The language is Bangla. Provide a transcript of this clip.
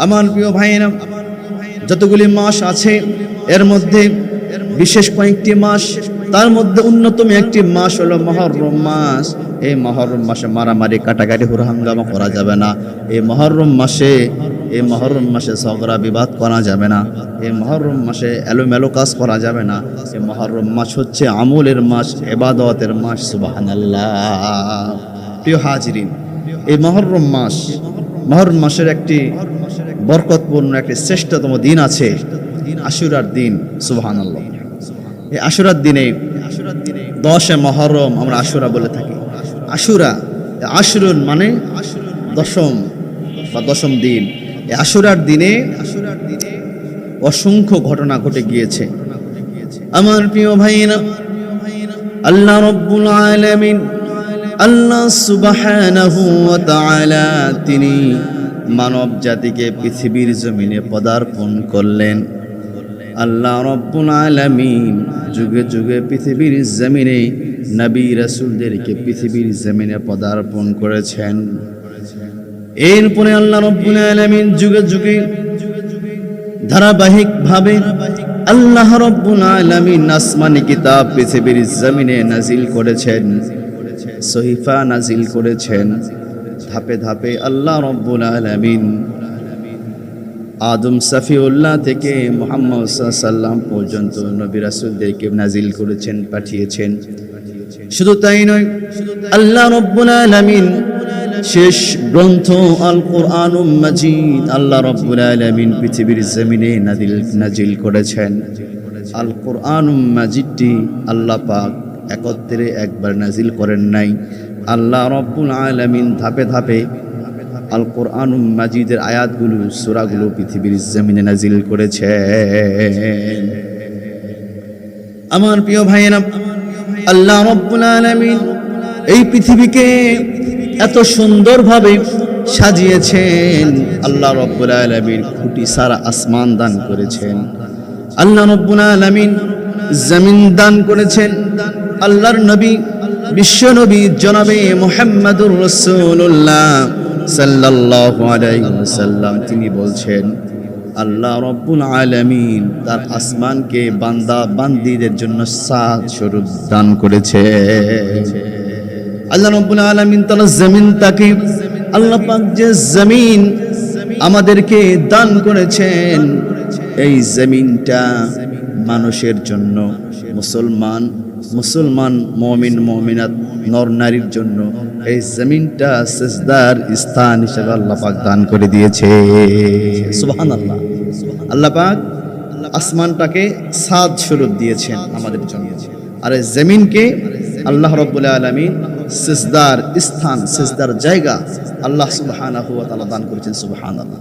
আমার প্রিয় ভাইয়েরা, যতগুলি মাস আছে এর মধ্যে বিশেষ কয়েকটি মাস, তার মধ্যে অন্যতম একটি মাস হলো মুহররম মাস। এই মুহররম মাসে মারামারি কাটাকাটি হুড়হাঙ্গামা করা যাবে না। এই মুহররম মাসে ঝগড়া বিবাদ করা যাবে না। এই মুহররম মাসে এলোমেলো কাজ করা যাবে না। এই মুহররম মাস হচ্ছে আমলের মাস, ইবাদতের মাস। সুবহানাল্লাহ। প্রিয় হাজিরিন, এই মুহররম মাসের একটি বরকতপূর্ণ একটি শ্রেষ্ঠতম দিন আছে, আশুরার দিন। সুবহানাল্লাহ। এই আশুরার দিনে 10 মুহররম আমরা আশুরা বলে থাকি। আশুরা, আশুরুন মানে দশম বা দশম দিন। এই আশুরার দিনে অসংখ্য ঘটনা ঘটে গিয়েছে। আমার প্রিয় ভাইরা, আল্লাহ রাব্বুল আলামিন, আল্লাহ সুবহানাহু ওয়া তাআলা তিনি মানব জাতিকে পৃথিবীর জমিনে পদার্পণ করলেন। আল্লাহ রাব্বুল আলামিন যুগে যুগে পৃথিবীর জমিনে নবী রাসূলদেরকে পৃথিবীর জমিনে পদার্পণ করেছেন। এরপরে আল্লাহ রাব্বুল আলামিন যুগে যুগে ধারাবাহিকভাবে আল্লাহ রাব্বুল আলামিন আসমানি কিতাব পৃথিবীর জমিনে নাজিল করেছেন, সহিফা নাজিল করেছেন। ধাপে ধাপে আল্লাহ রাব্বুল আলামিন আদম সফিউল্লাহ থেকে মুহাম্মদ সাল্লাল্লাহু আলাইহি ওয়াসাল্লাম পর্যন্ত নবী রাসূলদেরকে নাজিল করেছেন, পাঠিয়েছেন। শুধু তাই নয়, আল্লাহ রাব্বুল আলামিন শেষ গ্রন্থ আল কোরআনুল মাজিদ আল্লাহ রাব্বুল আলামিন পৃথিবীর জমিনে নাজিল করেছেন। আল কোরআনুল মাজিদটি আল্লাহ পাক একত্রে একবার নাজিল করেন নাই। আল্লাহ রাব্বুল আলামিন ধাপে ধাপে আল কোরআনুল মাজিদের আয়াতগুলো, সূরাগুলো পৃথিবীর জমিনে নাজিল করেছেন। আমার প্রিয় ভাইয়েরা, আল্লাহ রাব্বুল আলামিন এই পৃথিবীকে এত সুন্দরভাবে সাজিয়েছেন। আল্লাহ রাব্বুল আলামিন খুঁটি ছাড়া আসমান দান করেছেন। আল্লাহ রাব্বুল আলামিন জমিন দান করেছেন। আল্লাহর নবী, বিশ্ব নবী জনাবে মুহাম্মদুর রাসূলুল্লাহ সাল্লাল্লাহু আলাইহি ওয়াসাল্লাম তিনি বলছেন, আল্লাহ রাব্বুল আলামিন তার আসমানকে বান্দা বান্দীদের জন্য সাদ স্বরূপ দান করেছে। আল্লাহ রাব্বুল আলামিন তার জমিনটাকে, আল্লাহ পাক যে জমিন আমাদেরকে দান করেছেন, এই জমিনটা মানুষের জন্য, মুসলমান মুমিন মুমিনাত নর নারীর জন্য এই জমিনটা সিজদার স্থান হিসেবে আল্লাহ পাক দান করে দিয়েছে। সুবহানাল্লাহ। আল্লাহ পাক আসমানটাকে সাদ স্বরূপ দিয়েছেন আমাদের জন্য, আর এই জমিনকে আল্লাহ রাব্বুল আলামিন সিজদার স্থান, সিজদার জায়গা আল্লাহ সুবহানাহু ওয়া তাআলা দান করেছেন। সুবহানাল্লাহ।